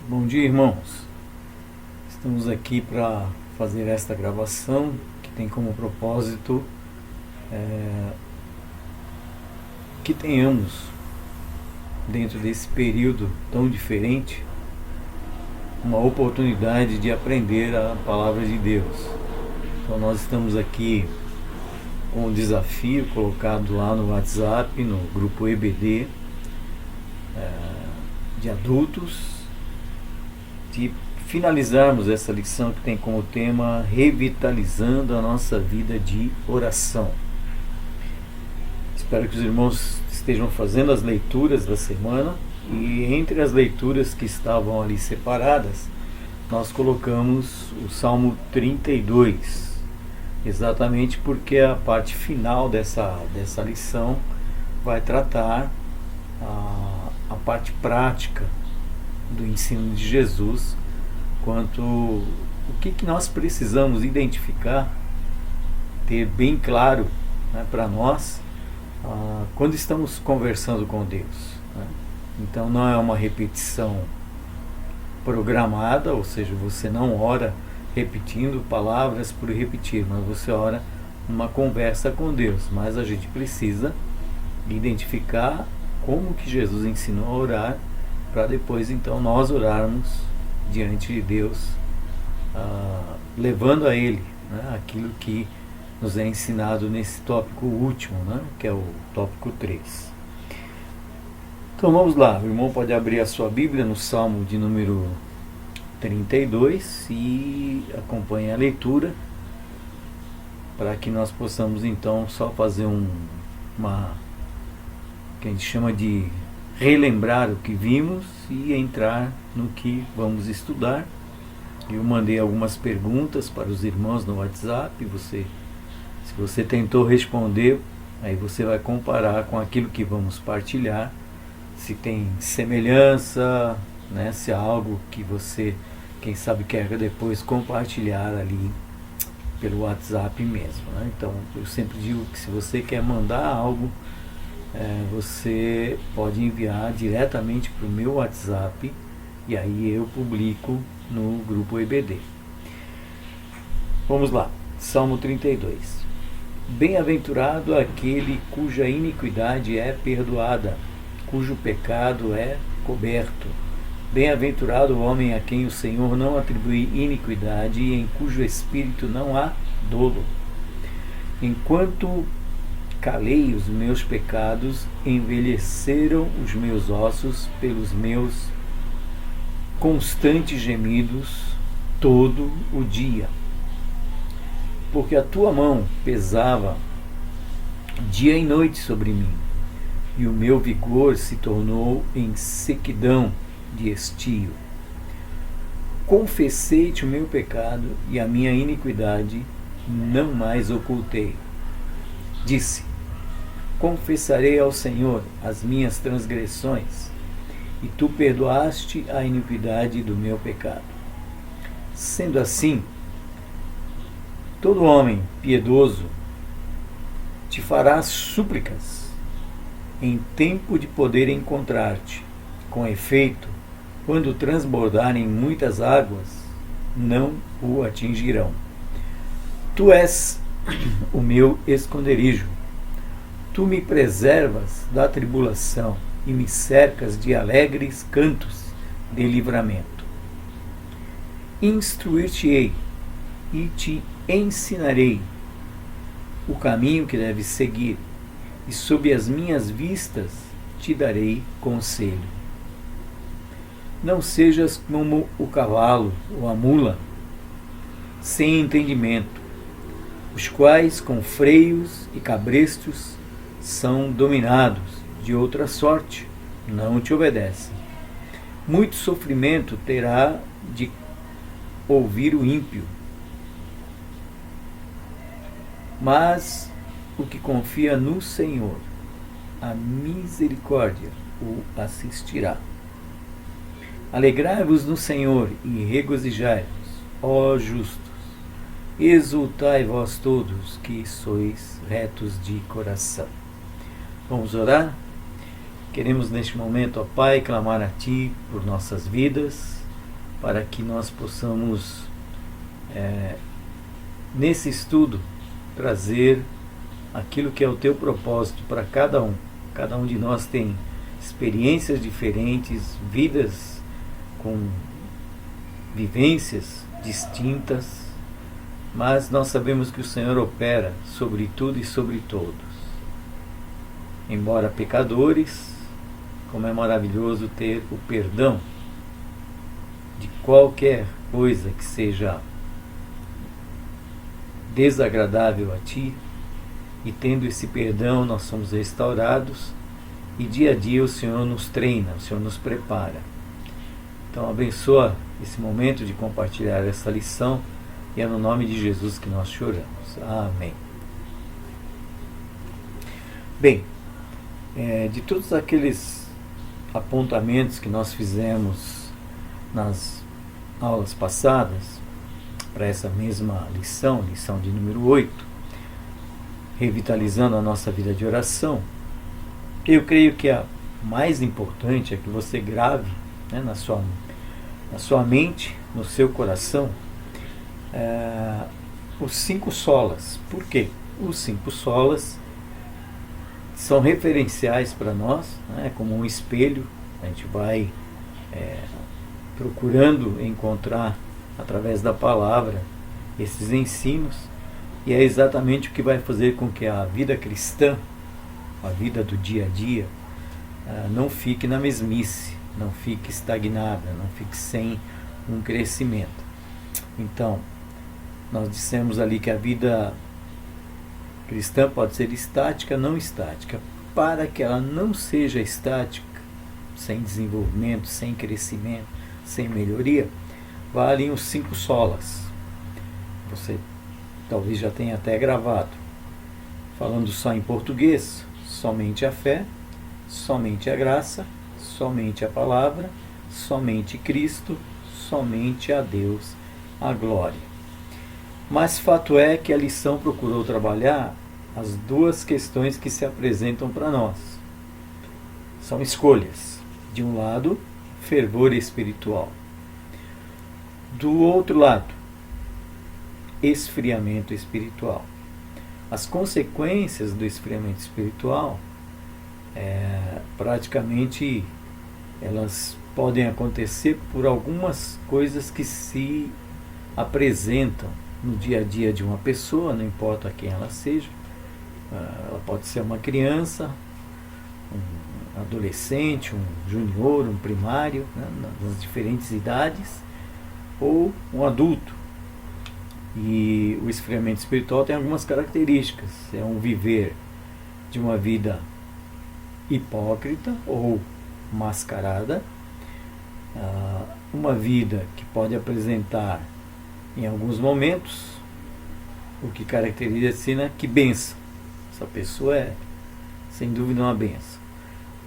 Bom dia, irmãos. Estamos aqui para fazer esta gravação que tem como propósito que tenhamos, dentro desse período tão diferente, uma oportunidade de aprender a palavra de Deus. Então nós estamos aqui com um desafio colocado lá no WhatsApp, no grupo EBD de adultos, de finalizarmos essa lição que tem como tema revitalizando a nossa vida de oração. Espero que os irmãos estejam fazendo as leituras da semana, e entre as leituras que estavam ali separadas, nós colocamos o Salmo 32, exatamente porque a parte final dessa lição vai tratar a parte prática do ensino de Jesus quanto o que nós precisamos identificar, ter bem claro, né, para nós quando estamos conversando com Deus, né? Então não é uma repetição programada, ou seja, você não ora repetindo palavras por repetir, mas você ora numa conversa com Deus. Mas a gente precisa identificar como que Jesus ensinou a orar, para depois então nós orarmos diante de Deus, levando a Ele, né, aquilo que nos é ensinado nesse tópico último, né, que é o tópico 3. Então vamos lá, o irmão pode abrir a sua Bíblia no Salmo de número 32 e acompanhe a leitura, para que nós possamos então só fazer uma que a gente chama de relembrar o que vimos e entrar no que vamos estudar. Eu mandei algumas perguntas para os irmãos no WhatsApp. Se você tentou responder, aí você vai comparar com aquilo que vamos partilhar, se tem semelhança, né, se há algo que você, quem sabe, quer depois compartilhar ali pelo WhatsApp mesmo, né? Então eu sempre digo que se você quer mandar algo, você pode enviar diretamente para o meu WhatsApp, e aí eu publico no grupo EBD. Vamos lá, Salmo 32. Bem-aventurado aquele cuja iniquidade é perdoada, cujo pecado é coberto. Bem-aventurado o homem a quem o Senhor não atribui iniquidade e em cujo espírito não há dolo. Enquanto calei os meus pecados, envelheceram os meus ossos pelos meus constantes gemidos todo o dia. Porque a tua mão pesava dia e noite sobre mim, e o meu vigor se tornou em sequidão de estio. Confessei-te o meu pecado e a minha iniquidade não mais ocultei. Disse: confessarei ao Senhor as minhas transgressões, e tu perdoaste a iniquidade do meu pecado. Sendo assim, todo homem piedoso te fará súplicas em tempo de poder encontrar-te. Com efeito, quando transbordarem muitas águas, não o atingirão. Tu és o meu esconderijo. Tu me preservas da tribulação e me cercas de alegres cantos de livramento. Instruir-te-ei e te ensinarei o caminho que deves seguir, e sob as minhas vistas te darei conselho. Não sejas como o cavalo ou a mula, sem entendimento, os quais com freios e cabrestos são dominados, de outra sorte não te obedecem. Muito sofrimento terá de ouvir o ímpio, mas o que confia no Senhor, a misericórdia o assistirá. Alegrai-vos no Senhor e regozijai-vos, ó justos. Exultai vós todos que sois retos de coração. Vamos orar? Queremos neste momento, ó Pai, clamar a Ti por nossas vidas, para que nós possamos, nesse estudo, trazer aquilo que é o teu propósito para cada um. Cada um de nós tem experiências diferentes, vidas com vivências distintas, mas nós sabemos que o Senhor opera sobre tudo e sobre todos. Embora pecadores, como é maravilhoso ter o perdão de qualquer coisa que seja desagradável a ti, e tendo esse perdão nós somos restaurados, e dia a dia o Senhor nos treina, o Senhor nos prepara. Então abençoa esse momento de compartilhar essa lição, e é no nome de Jesus que nós choramos. Amém. Bem, de todos aqueles apontamentos que nós fizemos nas aulas passadas, para essa mesma lição de número 8, revitalizando a nossa vida de oração, eu creio que a mais importante é que você grave, né, na sua mente, no seu coração, os 5 solas. Por quê? Os 5 solas são referenciais para nós, né, como um espelho. A gente vai procurando encontrar através da palavra esses ensinos, e é exatamente o que vai fazer com que a vida cristã, a vida do dia a dia, não fique na mesmice, não fique estagnada, não fique sem um crescimento. Então, nós dissemos ali que a vida cristã pode ser estática, não estática. Para que ela não seja estática, sem desenvolvimento, sem crescimento, sem melhoria, valem os 5 solas. Você talvez já tenha até gravado. Falando só em português: somente a fé, somente a graça, somente a palavra, somente Cristo, somente a Deus a glória. Mas fato é que a lição procurou trabalhar as 2 questões que se apresentam para nós. São escolhas. De um lado, fervor espiritual. Do outro lado, esfriamento espiritual. As consequências do esfriamento espiritual, praticamente, elas podem acontecer por algumas coisas que se apresentam no dia a dia de uma pessoa, não importa quem ela seja. Ela pode ser uma criança, um adolescente, um junior, um primário, né, nas diferentes idades, ou um adulto. E o esfriamento espiritual tem algumas características. É um viver de uma vida hipócrita ou mascarada, uma vida que pode apresentar em alguns momentos o que caracteriza que bênção. Essa pessoa é sem dúvida uma bênção.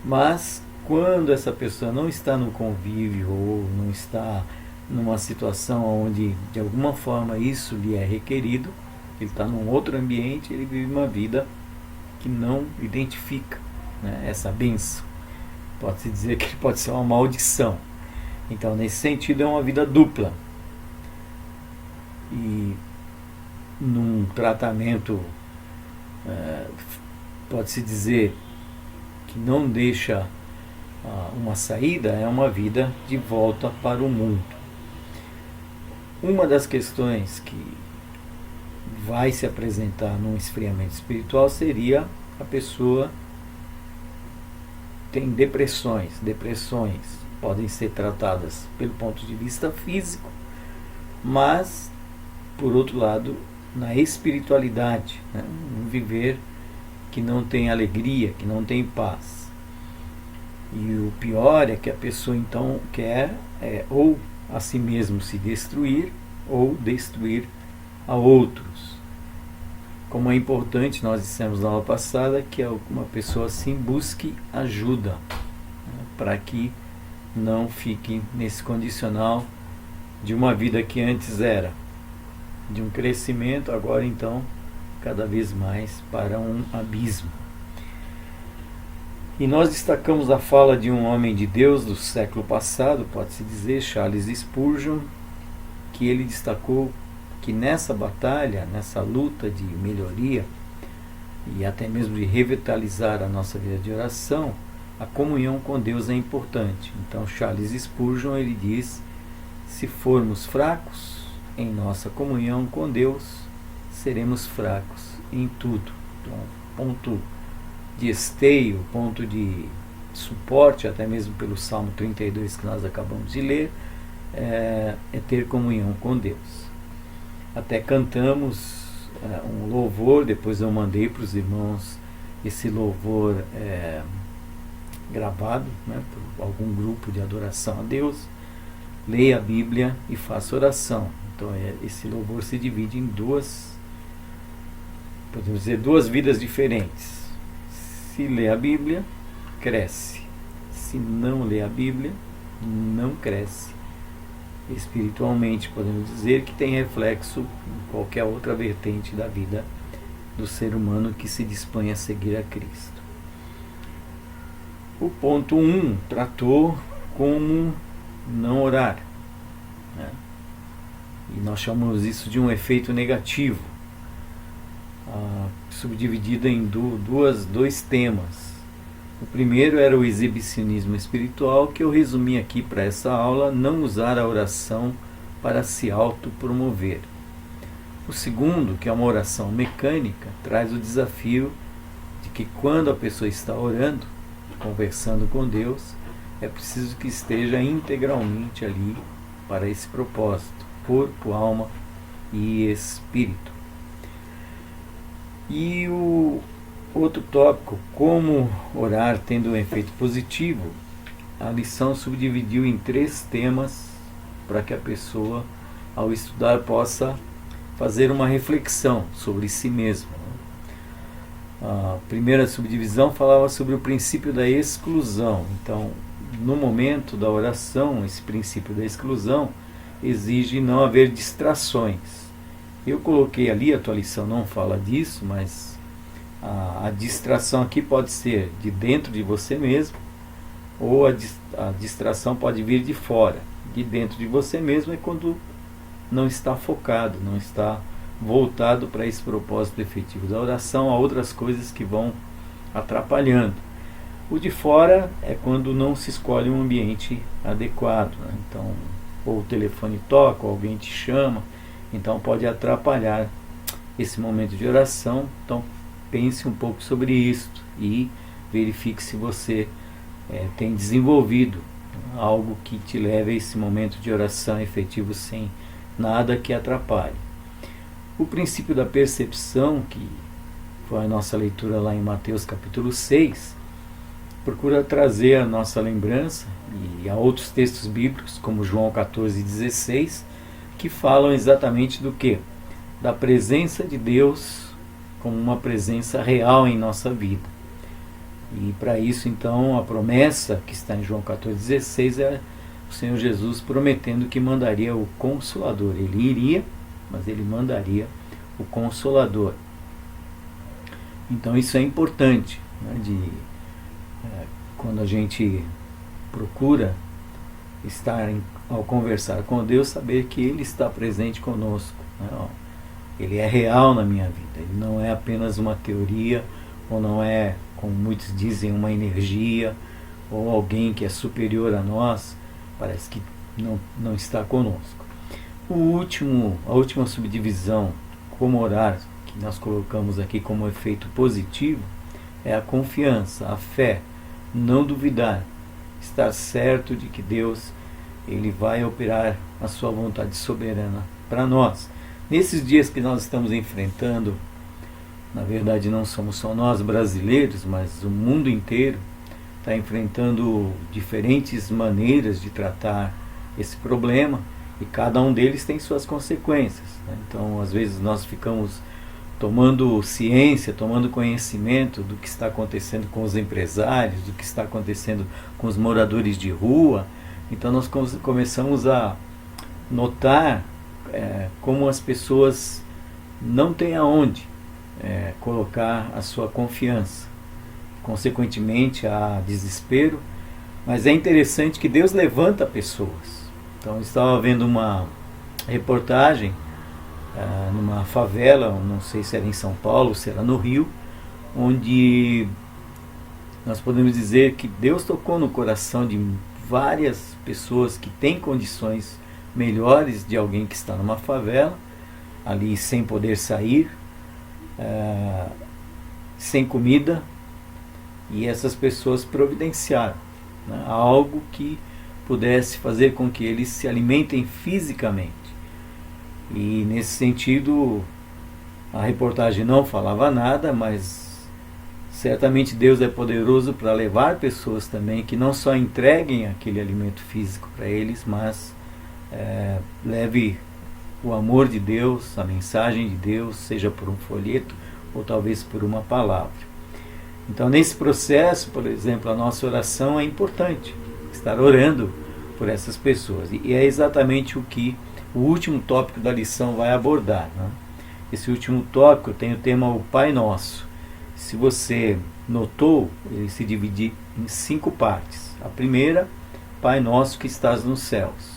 Mas quando essa pessoa não está no convívio ou não está numa situação onde de alguma forma isso lhe é requerido, ele está num outro ambiente, ele vive uma vida que não identifica, né, essa bênção. Pode-se dizer que pode ser uma maldição. Então, nesse sentido, é uma vida dupla. E num tratamento, pode-se dizer que não deixa uma saída, é uma vida de volta para o mundo. Uma das questões que vai se apresentar num esfriamento espiritual seria a pessoa tem depressões. Depressões podem ser tratadas pelo ponto de vista físico, mas, por outro lado, na espiritualidade, né? Um viver que não tem alegria, que não tem paz. E o pior é que a pessoa então quer ou a si mesmo se destruir ou destruir a outros. Como é importante, nós dissemos na aula passada, que uma pessoa assim busque ajuda, né, para que não fique nesse condicional de uma vida que antes era de um crescimento, agora então cada vez mais para um abismo. E nós destacamos a fala de um homem de Deus do século passado, pode-se dizer, Charles Spurgeon, que ele destacou que nessa batalha, nessa luta de melhoria e até mesmo de revitalizar a nossa vida de oração, a comunhão com Deus é importante. Então Charles Spurgeon, ele diz: se formos fracos em nossa comunhão com Deus, seremos fracos em tudo. Então, ponto de esteio, ponto de suporte, até mesmo pelo Salmo 32 que nós acabamos de ler, é ter comunhão com Deus. Até cantamos um louvor, depois eu mandei para os irmãos esse louvor gravado, né, por algum grupo de adoração a Deus. Leia a Bíblia e faça oração. Então esse louvor se divide em podemos dizer, duas vidas diferentes. Se lê a Bíblia, cresce. Se não lê a Bíblia, não cresce. Espiritualmente, podemos dizer que tem reflexo em qualquer outra vertente da vida do ser humano que se dispõe a seguir a Cristo. O ponto 1 tratou como não orar, né? E nós chamamos isso de um efeito negativo, subdividido em dois temas. O primeiro era o exibicionismo espiritual, que eu resumi aqui para essa aula: não usar a oração para se autopromover. O segundo, que é uma oração mecânica, traz o desafio de que quando a pessoa está orando, conversando com Deus, é preciso que esteja integralmente ali para esse propósito: corpo, alma e espírito. E o outro tópico, como orar tendo um efeito positivo, a lição subdividiu em 3 temas para que a pessoa, ao estudar, possa fazer uma reflexão sobre si mesmo. A primeira subdivisão falava sobre o princípio da exclusão. Então, no momento da oração, esse princípio da exclusão exige não haver distrações. Eu coloquei ali, a tua lição não fala disso, mas a distração aqui pode ser de dentro de você mesmo, ou a distração pode vir de fora. De dentro de você mesmo é quando não está focado, não está voltado para esse propósito efetivo da oração, há outras coisas que vão atrapalhando. O de fora é quando não se escolhe um ambiente adequado, né? Então, ou o telefone toca, ou alguém te chama, então pode atrapalhar esse momento de oração. Então pense um pouco sobre isso e verifique se você tem desenvolvido algo que te leve a esse momento de oração efetivo sem nada que atrapalhe. O princípio da percepção, que foi a nossa leitura lá em Mateus capítulo 6, procura trazer a nossa lembrança, e há outros textos bíblicos, como João 14,16, que falam exatamente do que? Da presença de Deus como uma presença real em nossa vida. E para isso, então, a promessa que está em João 14,16 é o Senhor Jesus prometendo que mandaria o Consolador. Ele iria, mas ele mandaria o Consolador. Então isso é importante, né, quando a gente procura estar ao conversar com Deus, saber que Ele está presente conosco, né? Ele é real na minha vida, Ele não é apenas uma teoria, ou não é, como muitos dizem, uma energia, ou alguém que é superior a nós, parece que não está conosco. A última subdivisão, como orar, que nós colocamos aqui como efeito positivo, é a confiança, a fé, não duvidar, estar certo de que Deus Ele vai operar a sua vontade soberana para nós. Nesses dias que nós estamos enfrentando, na verdade não somos só nós brasileiros, mas o mundo inteiro está enfrentando diferentes maneiras de tratar esse problema, e cada um deles tem suas consequências, né? Então, às vezes nós ficamos tomando ciência, tomando conhecimento do que está acontecendo com os empresários, do que está acontecendo com os moradores de rua. Então nós começamos a notar como as pessoas não têm aonde colocar a sua confiança. consequentemente há desespero, mas é interessante que Deus levanta pessoas. Então eu estava vendo uma reportagem numa favela, não sei se era em São Paulo, se era no Rio, onde nós podemos dizer que Deus tocou no coração de várias pessoas que têm condições melhores de alguém que está numa favela, ali sem poder sair, sem comida, e essas pessoas providenciaram, né, algo que pudesse fazer com que eles se alimentem fisicamente. E nesse sentido, a reportagem não falava nada, mas certamente Deus é poderoso para levar pessoas também que não só entreguem aquele alimento físico para eles, mas leve o amor de Deus, a mensagem de Deus, seja por um folheto ou talvez por uma palavra. Então, nesse processo, por exemplo, a nossa oração é importante, estar orando por essas pessoas. E é exatamente o que o último tópico da lição vai abordar, né? Esse último tópico tem o tema O Pai Nosso. Se você notou, ele se divide em 5 partes. A primeira, Pai Nosso que estás nos céus.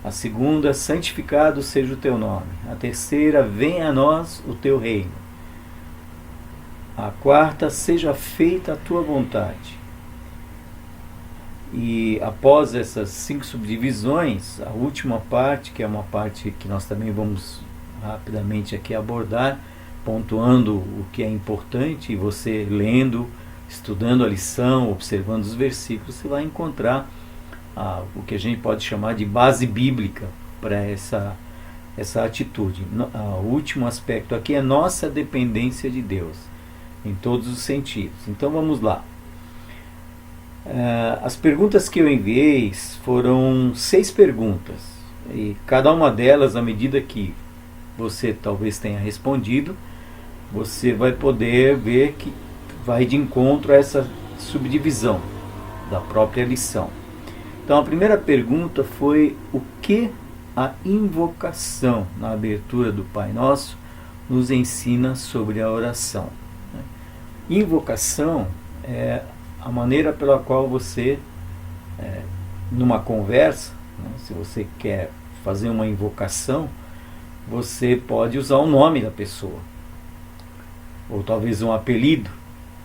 A segunda, santificado seja o teu nome. A terceira, venha a nós o teu reino. A quarta, seja feita a tua vontade. E após essas 5 subdivisões, a última parte, que é uma parte que nós também vamos rapidamente aqui abordar, pontuando o que é importante, e você lendo, estudando a lição, observando os versículos, você vai encontrar o que a gente pode chamar de base bíblica para essa atitude. O último aspecto aqui é nossa dependência de Deus, em todos os sentidos. Então vamos lá. As perguntas que eu enviei foram 6 perguntas, e cada uma delas, à medida que você talvez tenha respondido, você vai poder ver que vai de encontro a essa subdivisão da própria lição. Então a primeira pergunta foi: o que a invocação na abertura do Pai Nosso nos ensina sobre a oração? Invocação é a maneira pela qual você, numa conversa, né, se você quer fazer uma invocação, você pode usar o nome da pessoa, ou talvez um apelido,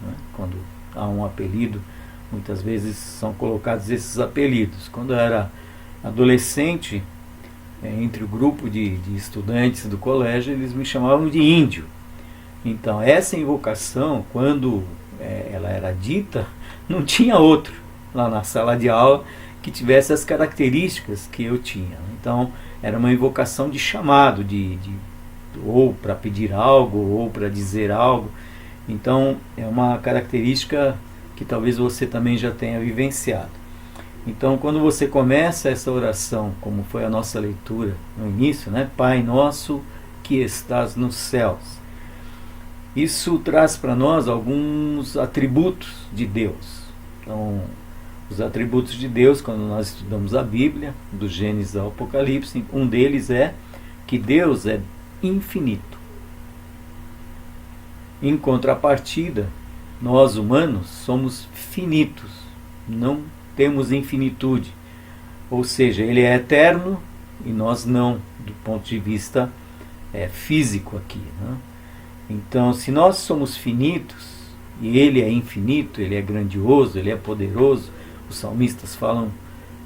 né? Quando há um apelido, muitas vezes são colocados esses apelidos. Quando eu era adolescente, entre o grupo de estudantes do colégio, eles me chamavam de índio. Então essa invocação, quando ela era dita, não tinha outro lá na sala de aula que tivesse as características que eu tinha. Então era uma invocação de chamado, ou para pedir algo, ou para dizer algo. Então é uma característica que talvez você também já tenha vivenciado. Então quando você começa essa oração, como foi a nossa leitura no início, né? Pai nosso que estás nos céus, isso traz para nós alguns atributos de Deus. Então, os atributos de Deus, quando nós estudamos a Bíblia, do Gênesis ao Apocalipse, um deles é que Deus é infinito. Em contrapartida, nós humanos somos finitos, não temos infinitude. Ou seja, Ele é eterno e nós não, do ponto de vista físico aqui, né? Então, se nós somos finitos e Ele é infinito, Ele é grandioso, Ele é poderoso, os salmistas falam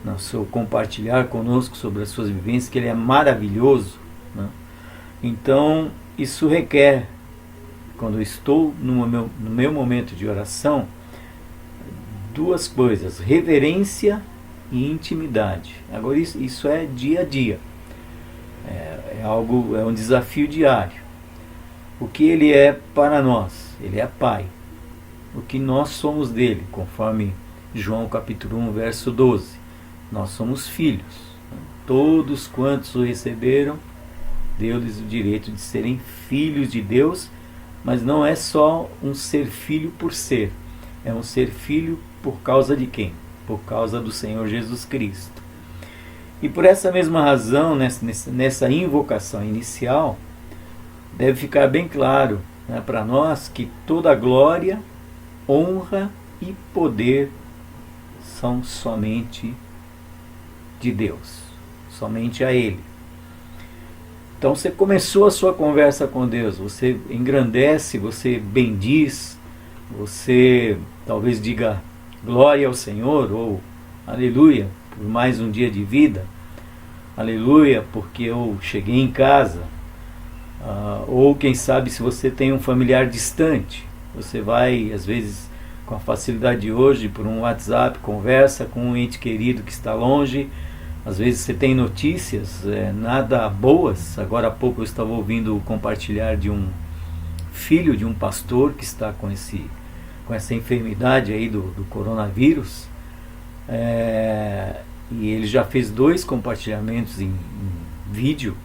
no seu compartilhar conosco sobre as suas vivências que Ele é maravilhoso, né? Então isso requer, quando eu estou no meu momento de oração, 2 coisas: reverência e intimidade. Agora isso é dia a dia, é um desafio diário. O que Ele é para nós? Ele é Pai. O que nós somos dele, conforme João capítulo 1, verso 12. Nós somos filhos. Todos quantos o receberam, deu-lhes o direito de serem filhos de Deus, mas não é só um ser filho por ser. É um ser filho por causa de quem? Por causa do Senhor Jesus Cristo. E por essa mesma razão, nessa invocação inicial, deve ficar bem claro, né, para nós que toda a glória honra e poder são somente de Deus, somente a Ele. Então você começou a sua conversa com Deus, você engrandece, você bendiz, você talvez diga glória ao Senhor, ou aleluia, por mais um dia de vida, aleluia, porque eu cheguei em casa, ou quem sabe se você tem um familiar distante, você vai às vezes com a facilidade de hoje por um WhatsApp, conversa com um ente querido que está longe. Às vezes você tem notícias nada boas. Agora há pouco eu estava ouvindo compartilhar de um filho de um pastor que está com essa enfermidade aí do coronavírus, e ele já fez 2 compartilhamentos em vídeo,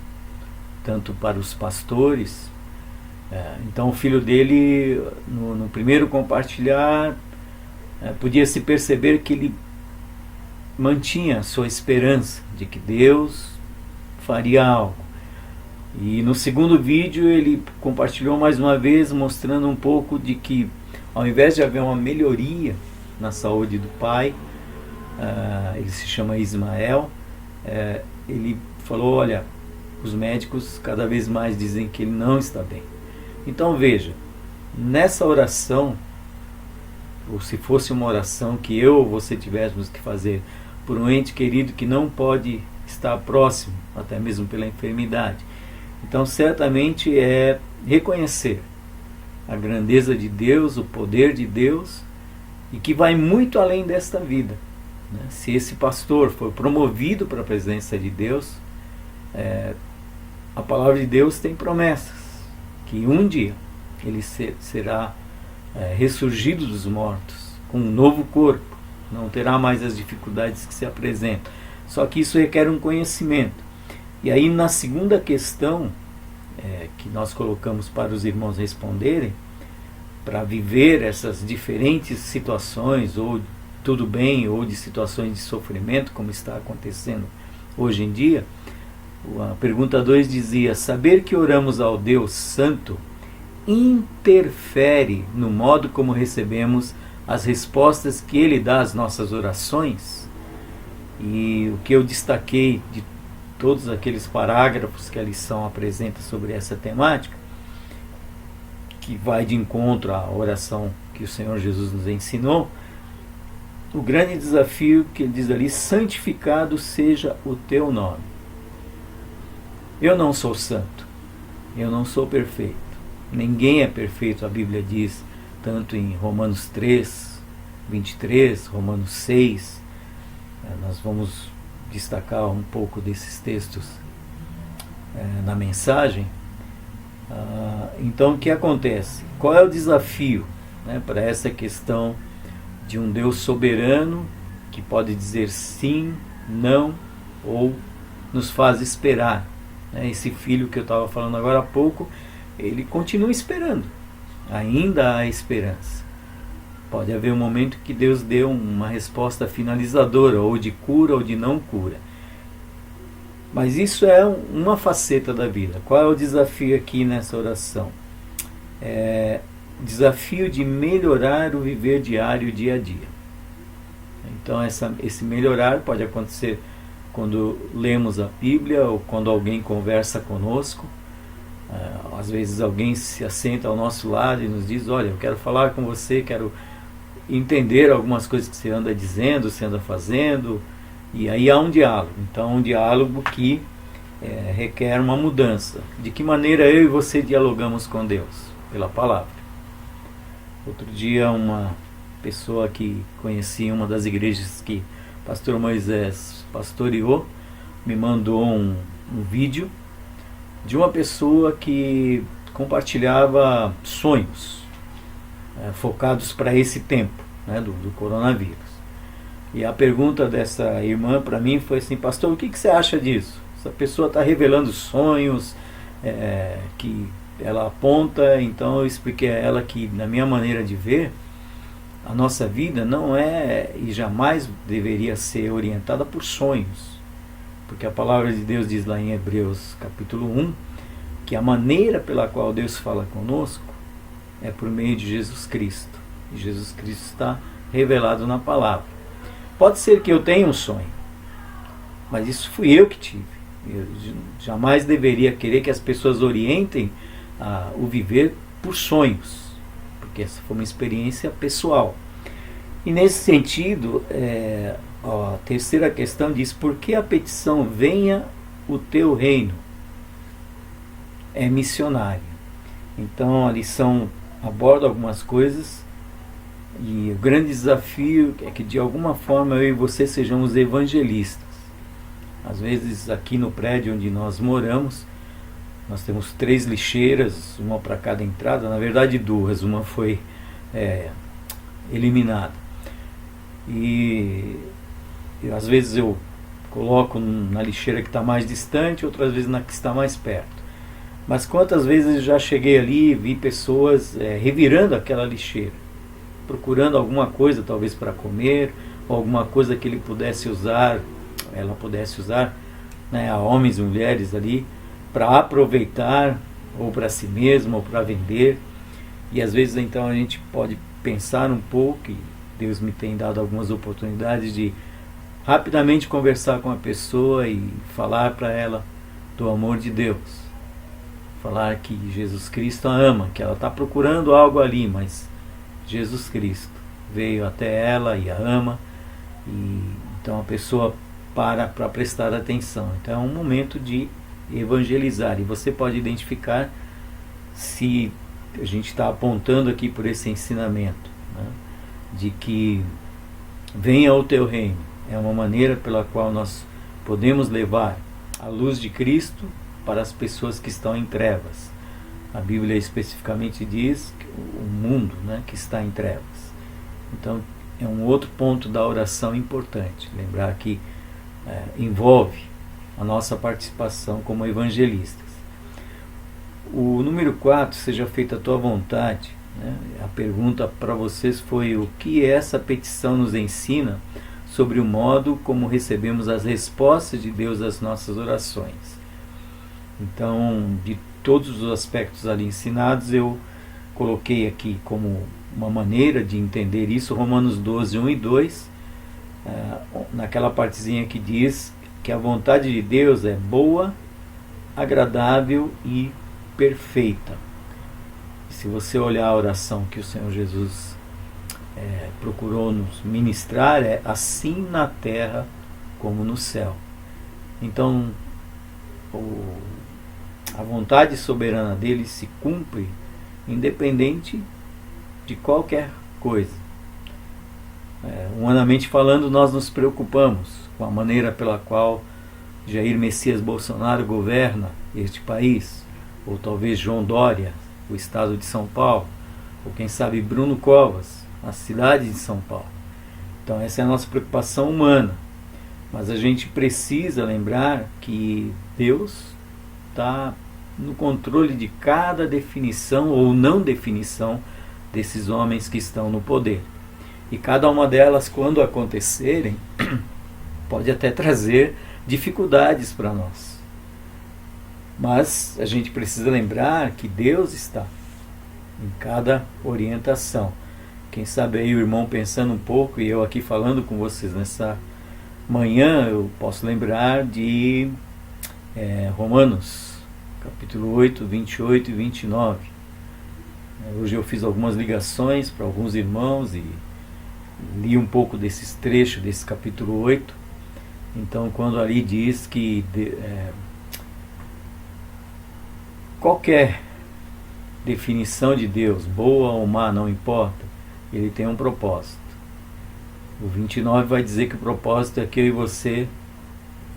tanto para os pastores. Então o filho dele, no primeiro compartilhar, podia se perceber que ele mantinha a sua esperança de que Deus faria algo. E no segundo vídeo ele compartilhou mais uma vez, mostrando um pouco de que ao invés de haver uma melhoria na saúde do pai, ele se chama Ismael, ele falou, olha, os médicos cada vez mais dizem que ele não está bem. Então veja, nessa oração, ou se fosse uma oração que eu ou você tivéssemos que fazer por um ente querido que não pode estar próximo, até mesmo pela enfermidade, então certamente é reconhecer a grandeza de Deus, o poder de Deus, e que vai muito além desta vida, né? Se esse pastor for promovido para a presença de Deus, a palavra de Deus tem promessas, que um dia ele será ressurgido dos mortos, com um novo corpo, não terá mais as dificuldades que se apresentam. Só que isso requer um conhecimento. E aí na segunda questão que nós colocamos para os irmãos responderem, para viver essas diferentes situações, ou tudo bem, ou de situações de sofrimento, como está acontecendo hoje em dia, a pergunta 2 dizia: saber que oramos ao Deus Santo interfere no modo como recebemos as respostas que Ele dá às nossas orações? E o que eu destaquei de todos aqueles parágrafos que a lição apresenta sobre essa temática, que vai de encontro à oração que o Senhor Jesus nos ensinou, o grande desafio que ele diz ali: santificado seja o teu nome. Eu não sou santo, eu não sou perfeito, ninguém é perfeito, a Bíblia diz, tanto em Romanos 3, 23, Romanos 6, nós vamos destacar um pouco desses textos na mensagem. Então o que acontece? Qual é o desafio, para essa questão de um Deus soberano que pode dizer sim, não, ou nos faz esperar? Esse filho que eu estava falando agora há pouco, ele continua esperando, ainda há esperança. Pode haver um momento que Deus dê uma resposta finalizadora, ou de cura ou de não cura. Mas isso é uma faceta da vida. Qual é o desafio aqui nessa oração? Desafio de melhorar o viver diário, dia a dia. Então esse melhorar pode acontecer quando lemos a Bíblia, ou quando alguém conversa conosco. Às vezes alguém se assenta ao nosso lado e nos diz: olha, eu quero falar com você, quero entender algumas coisas que você anda dizendo, você anda fazendo. E aí há um diálogo. Então um diálogo que requer uma mudança. De que maneira eu e você dialogamos com Deus? Pela palavra. Outro dia uma pessoa que conheci em uma das igrejas que pastor Moisés pastoreou, me mandou um vídeo de uma pessoa que compartilhava sonhos focados para esse tempo, do coronavírus. E a pergunta dessa irmã para mim foi assim: pastor, o que você acha disso? Essa pessoa está revelando sonhos que ela aponta. Então eu expliquei a ela que, na minha maneira de ver, a nossa vida não é e jamais deveria ser orientada por sonhos, porque a palavra de Deus diz lá em Hebreus capítulo 1 que a maneira pela qual Deus fala conosco é por meio de Jesus Cristo. E Jesus Cristo está revelado na palavra. Pode ser que eu tenha um sonho, mas isso fui eu que tive. Eu jamais deveria querer que as pessoas orientem o viver por sonhos, porque essa foi uma experiência pessoal. E nesse sentido, a terceira questão diz: por que a petição venha o teu reino? É missionária. Então a lição aborda algumas coisas, e o grande desafio é que de alguma forma eu e você sejamos evangelistas. Às vezes aqui no prédio onde nós moramos, nós temos 3 lixeiras, uma para cada entrada, na verdade 2, uma foi eliminada. E às vezes eu coloco na lixeira que está mais distante, outras vezes na que está mais perto. Mas quantas vezes eu já cheguei ali e vi pessoas revirando aquela lixeira, procurando alguma coisa talvez para comer, ou alguma coisa que ela pudesse usar, né, a homens e mulheres ali, para aproveitar, ou para si mesmo, ou para vender. E às vezes então a gente pode pensar um pouco, e Deus me tem dado algumas oportunidades de rapidamente conversar com a pessoa e falar para ela do amor de Deus. Falar que Jesus Cristo a ama, que ela está procurando algo ali, mas Jesus Cristo veio até ela e a ama, e então a pessoa para prestar atenção. Então é um momento de evangelizar, e você pode identificar se a gente está apontando aqui por esse ensinamento, né, de que venha o teu reino. É uma maneira pela qual nós podemos levar a luz de Cristo para as pessoas que estão em trevas. A Bíblia especificamente diz que o mundo, né, que está em trevas. Então é um outro ponto da oração importante, lembrar que envolve a nossa participação como evangelistas. O número 4, seja feita a tua vontade, né? A pergunta para vocês foi: o que essa petição nos ensina sobre o modo como recebemos as respostas de Deus às nossas orações? Então, de todos os aspectos ali ensinados, eu coloquei aqui como uma maneira de entender isso Romanos 12, 1 e 2, naquela partezinha que diz que a vontade de Deus é boa, agradável e perfeita. Se você olhar a oração que o Senhor Jesus procurou nos ministrar, é assim na terra como no céu. Então a vontade soberana dele se cumpre independente de qualquer coisa. Humanamente falando, nós nos preocupamos com a maneira pela qual Jair Messias Bolsonaro governa este país, ou talvez João Dória, o estado de São Paulo, ou quem sabe Bruno Covas, a cidade de São Paulo. Então essa é a nossa preocupação humana, mas a gente precisa lembrar que Deus está no controle de cada definição ou não definição desses homens que estão no poder. E cada uma delas, quando acontecerem, pode até trazer dificuldades para nós. Mas a gente precisa lembrar que Deus está em cada orientação. Quem sabe aí o irmão pensando um pouco, e eu aqui falando com vocês nessa manhã, eu posso lembrar de Romanos, capítulo 8, 28 e 29. Hoje eu fiz algumas ligações para alguns irmãos e li um pouco desses trechos desse capítulo 8. Então, quando ali diz que qualquer definição de Deus, boa ou má, não importa, ele tem um propósito. O 29 vai dizer que o propósito é que eu e você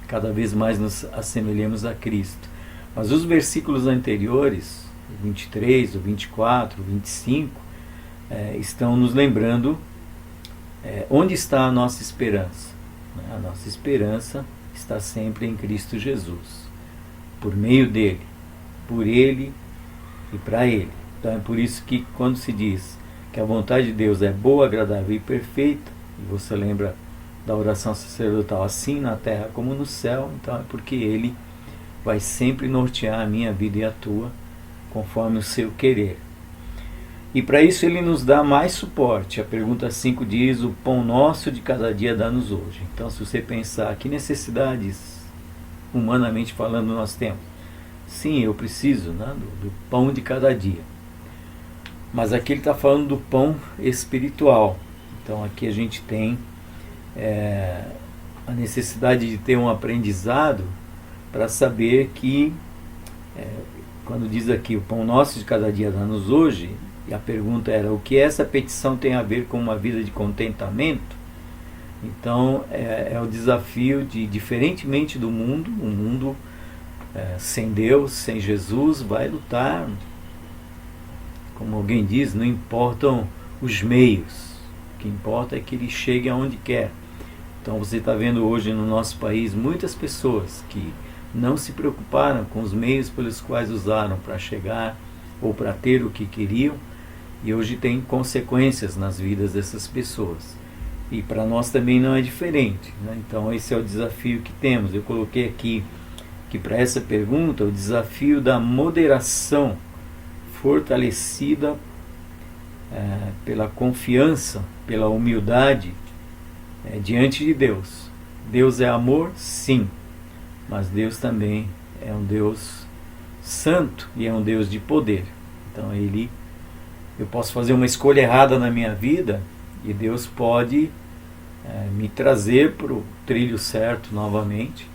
cada vez mais nos assemelhemos a Cristo. Mas os versículos anteriores, o 23, o 24, o 25, estão nos lembrando onde está a nossa esperança. A nossa esperança está sempre em Cristo Jesus, por meio dele, por ele e para ele. Então é por isso que quando se diz que a vontade de Deus é boa, agradável e perfeita, e você lembra da oração sacerdotal, assim na terra como no céu, então é porque ele vai sempre nortear a minha vida e a tua, conforme o seu querer. E para isso ele nos dá mais suporte. A pergunta 5 diz: o pão nosso de cada dia dá-nos hoje. Então, se você pensar, que necessidades, humanamente falando, nós temos? Sim, eu preciso, né, do pão de cada dia. Mas aqui ele está falando do pão espiritual. Então aqui a gente tem a necessidade de ter um aprendizado para saber que, quando diz aqui, o pão nosso de cada dia dá-nos hoje, e a pergunta era, o que essa petição tem a ver com uma vida de contentamento? Então é o desafio de, diferentemente do mundo, o mundo sem Deus, sem Jesus, vai lutar. Como alguém diz, não importam os meios, o que importa é que ele chegue aonde quer. Então você está vendo hoje no nosso país muitas pessoas que não se preocuparam com os meios pelos quais usaram para chegar ou para ter o que queriam, e hoje tem consequências nas vidas dessas pessoas. E para nós também não é diferente, né? Então esse é o desafio que temos. Eu coloquei aqui que para essa pergunta o desafio da moderação fortalecida pela confiança, pela humildade diante de Deus. Deus é amor, sim, mas Deus também é um Deus santo e é um Deus de poder. Então eu posso fazer uma escolha errada na minha vida e Deus pode me trazer para o trilho certo novamente,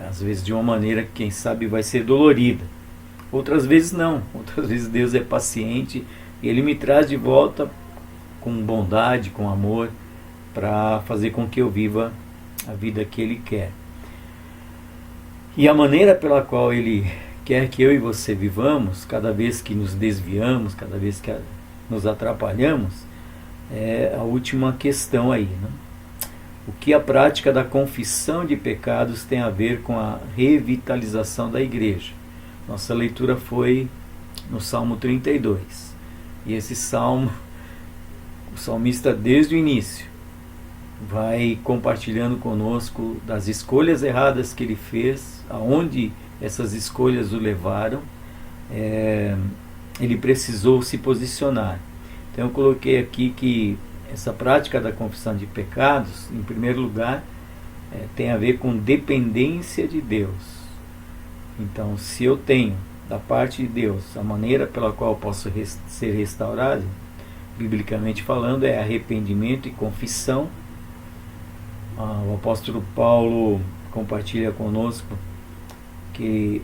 às vezes de uma maneira que quem sabe vai ser dolorida. Outras vezes não, outras vezes Deus é paciente e Ele me traz de volta com bondade, com amor, para fazer com que eu viva a vida que Ele quer. E a maneira pela qual Ele quer que eu e você vivamos, cada vez que nos desviamos, cada vez que nos atrapalhamos, é a última questão aí, né? O que a prática da confissão de pecados tem a ver com a revitalização da igreja? Nossa leitura foi no Salmo 32. E esse salmo, o salmista desde o início vai compartilhando conosco das escolhas erradas que ele fez, aonde essas escolhas o levaram. Ele precisou se posicionar. Então eu coloquei aqui que essa prática da confissão de pecados, em primeiro lugar, tem a ver com dependência de Deus. Então, se eu tenho da parte de Deus a maneira pela qual eu posso ser restaurado, biblicamente falando, é arrependimento e confissão. O apóstolo Paulo compartilha conosco que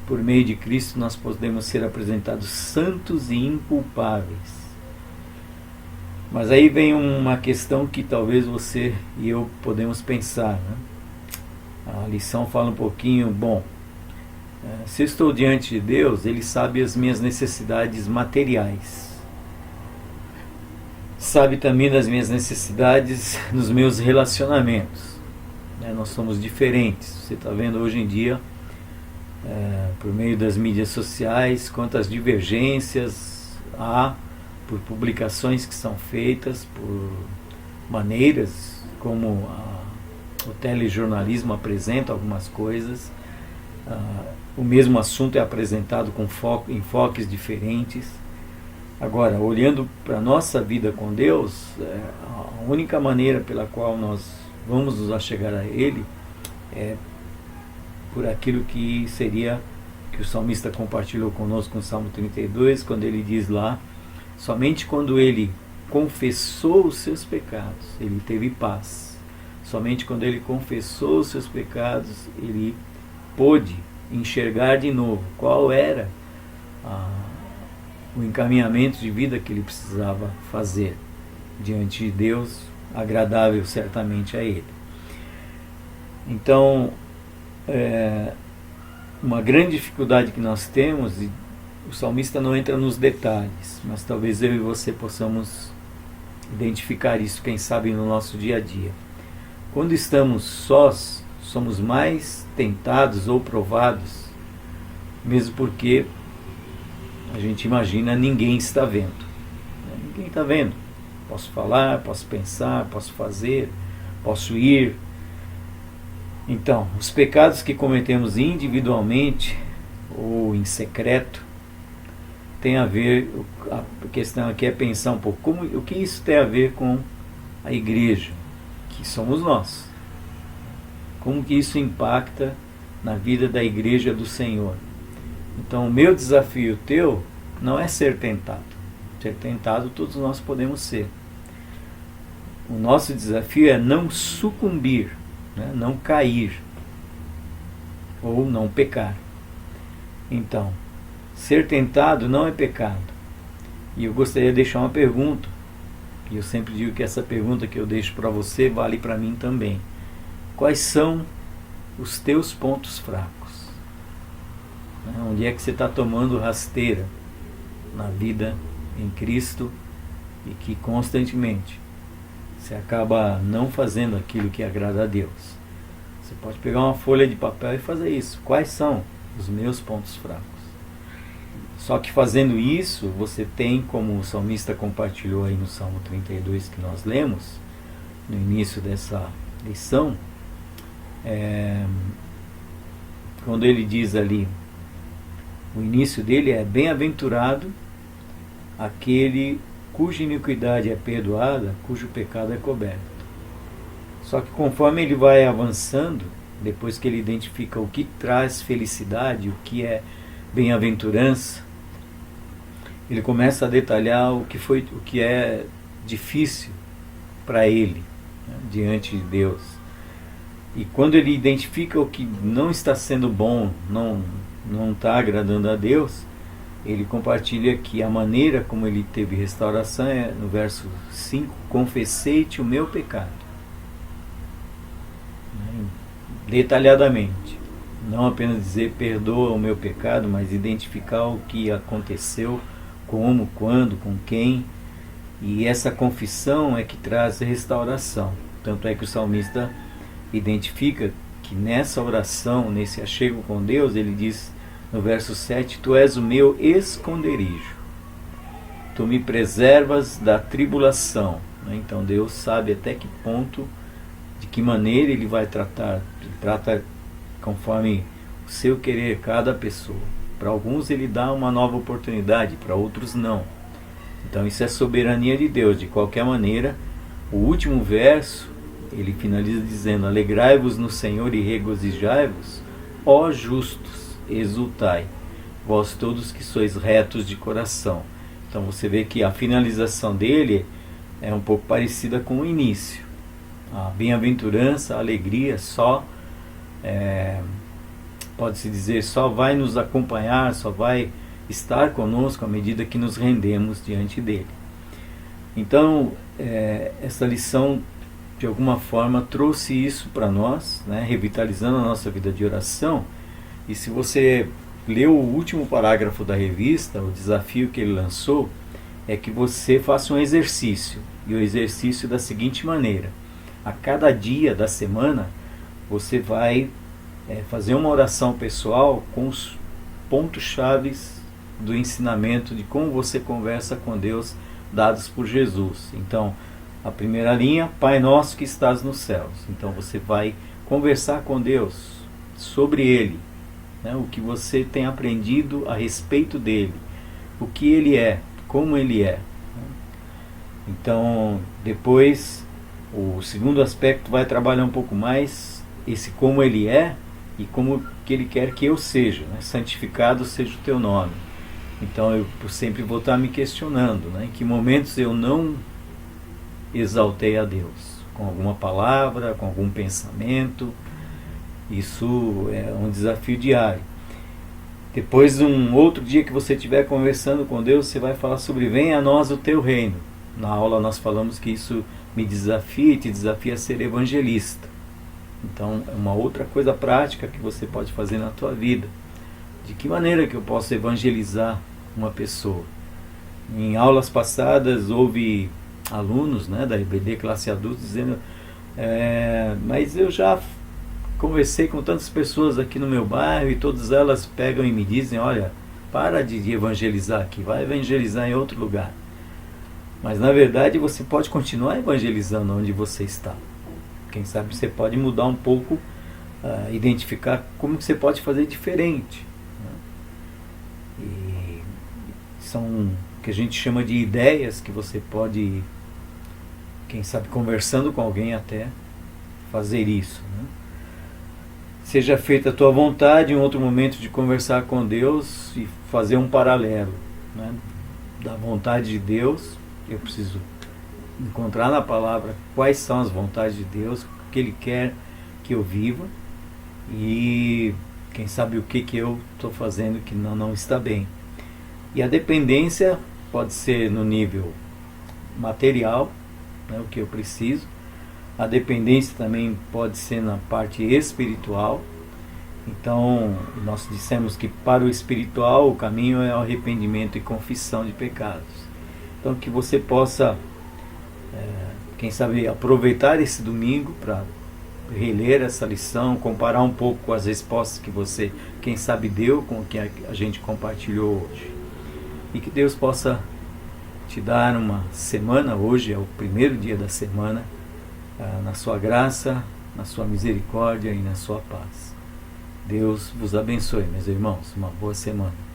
por meio de Cristo nós podemos ser apresentados santos e inculpáveis. Mas aí vem uma questão que talvez você e eu podemos pensar, né? A lição fala um pouquinho, se eu estou diante de Deus, Ele sabe as minhas necessidades materiais. Sabe também das minhas necessidades nos meus relacionamentos. Nós somos diferentes. Você está vendo hoje em dia, por meio das mídias sociais, quantas divergências há por publicações que são feitas, por maneiras como o telejornalismo apresenta algumas coisas. O mesmo assunto é apresentado com enfoques diferentes. Agora, olhando para a nossa vida com Deus, a única maneira pela qual nós vamos nos achegar a Ele é por aquilo que seria, que o salmista compartilhou conosco no Salmo 32, quando ele diz lá, somente quando ele confessou os seus pecados, ele teve paz. Somente quando ele confessou os seus pecados, ele pôde enxergar de novo qual era o encaminhamento de vida que ele precisava fazer diante de Deus, agradável certamente a ele. Então, uma grande dificuldade que nós temos, e o salmista não entra nos detalhes, mas talvez eu e você possamos identificar isso, quem sabe, no nosso dia a dia. Quando estamos sós, somos mais tentados ou provados, mesmo porque a gente imagina ninguém está vendo. Ninguém está vendo. Posso falar, posso pensar, posso fazer, posso ir. Então, os pecados que cometemos individualmente ou em secreto tem a ver, a questão aqui é pensar um pouco, o que isso tem a ver com a igreja, que somos nós. Como que isso impacta na vida da igreja do Senhor. Então o meu desafio, o teu, não é ser tentado. Ser tentado todos nós podemos ser. O nosso desafio é não sucumbir, né? Não cair, ou não pecar. Então, ser tentado não é pecado. E eu gostaria de deixar uma pergunta, e eu sempre digo que essa pergunta que eu deixo para você vale para mim também. Quais são os teus pontos fracos? Onde é que você está tomando rasteira na vida em Cristo e que constantemente você acaba não fazendo aquilo que agrada a Deus? Você pode pegar uma folha de papel e fazer isso. Quais são os meus pontos fracos? Só que fazendo isso, você tem, como o salmista compartilhou aí no Salmo 32 que nós lemos, no início dessa lição, quando ele diz ali, o início dele é: bem-aventurado aquele cuja iniquidade é perdoada, cujo pecado é coberto. Só que conforme ele vai avançando, depois que ele identifica o que traz felicidade, o que é bem-aventurança, ele começa a detalhar o que é difícil para ele, né, diante de Deus. E quando ele identifica o que não está sendo bom, não está agradando a Deus, ele compartilha que a maneira como ele teve restauração é no verso 5: confessei-te o meu pecado. Detalhadamente. Não apenas dizer perdoa o meu pecado, mas identificar o que aconteceu, como, quando, com quem. E essa confissão é que traz restauração. Tanto é que o salmista identifica que nessa oração, nesse achego com Deus, ele diz no verso 7: tu és o meu esconderijo, tu me preservas da tribulação. Então Deus sabe até que ponto, de que maneira ele vai tratar. Ele trata conforme o seu querer cada pessoa. Para alguns ele dá uma nova oportunidade, para outros não. Então isso é soberania de Deus. De qualquer maneira, o último verso ele finaliza dizendo: alegrai-vos no Senhor e regozijai-vos, ó justos, exultai, vós todos que sois retos de coração. Então você vê que a finalização dele é um pouco parecida com o início. A bem-aventurança, a alegria só, pode-se dizer, só vai nos acompanhar, só vai estar conosco à medida que nos rendemos diante dele. Então, essa lição, de alguma forma, trouxe isso para nós, né, revitalizando a nossa vida de oração. E se você leu o último parágrafo da revista, o desafio que ele lançou é que você faça um exercício. E o exercício da seguinte maneira: a cada dia da semana, você vai fazer uma oração pessoal com os pontos-chave do ensinamento de como você conversa com Deus, dados por Jesus. Então, a primeira linha: Pai nosso que estás nos céus. Então você vai conversar com Deus sobre Ele, né, o que você tem aprendido a respeito dele, o que Ele é, como Ele é. Então, depois, o segundo aspecto vai trabalhar um pouco mais esse como Ele é e como que Ele quer que eu seja, né? Santificado seja o teu nome. Então eu sempre vou estar me questionando, né, em que momentos eu não exaltei a Deus, com alguma palavra, com algum pensamento. Isso é um desafio diário. Depois, um outro dia que você estiver conversando com Deus, você vai falar sobre venha a nós o teu reino. Na aula nós falamos que isso me desafia e te desafia a ser evangelista. Então é uma outra coisa prática que você pode fazer na tua vida. De que maneira que eu posso evangelizar uma pessoa? Em aulas passadas houve alunos, né, da EBD Classe Adulto dizendo mas eu já conversei com tantas pessoas aqui no meu bairro e todas elas pegam e me dizem: olha, para de evangelizar aqui, vai evangelizar em outro lugar. Mas na verdade você pode continuar evangelizando onde você está. Quem sabe você pode mudar um pouco, identificar como que você pode fazer diferente, né? E são o que a gente chama de ideias que você pode, quem sabe conversando com alguém até, fazer isso, né? Seja feita a tua vontade, em outro momento de conversar com Deus e fazer um paralelo, né, da vontade de Deus. Eu preciso encontrar na palavra quais são as vontades de Deus, o que Ele quer que eu viva, e quem sabe o que eu estou fazendo que não está bem. E a dependência pode ser no nível material, né, o que eu preciso. A dependência também pode ser na parte espiritual. Então, nós dissemos que para o espiritual o caminho é o arrependimento e confissão de pecados. Então, que você possa, quem sabe, aproveitar esse domingo para reler essa lição, comparar um pouco com as respostas que você, quem sabe, deu com o que a gente compartilhou hoje. E que Deus possa te dar uma semana, hoje é o primeiro dia da semana, na sua graça, na sua misericórdia e na sua paz. Deus vos abençoe, meus irmãos. Uma boa semana.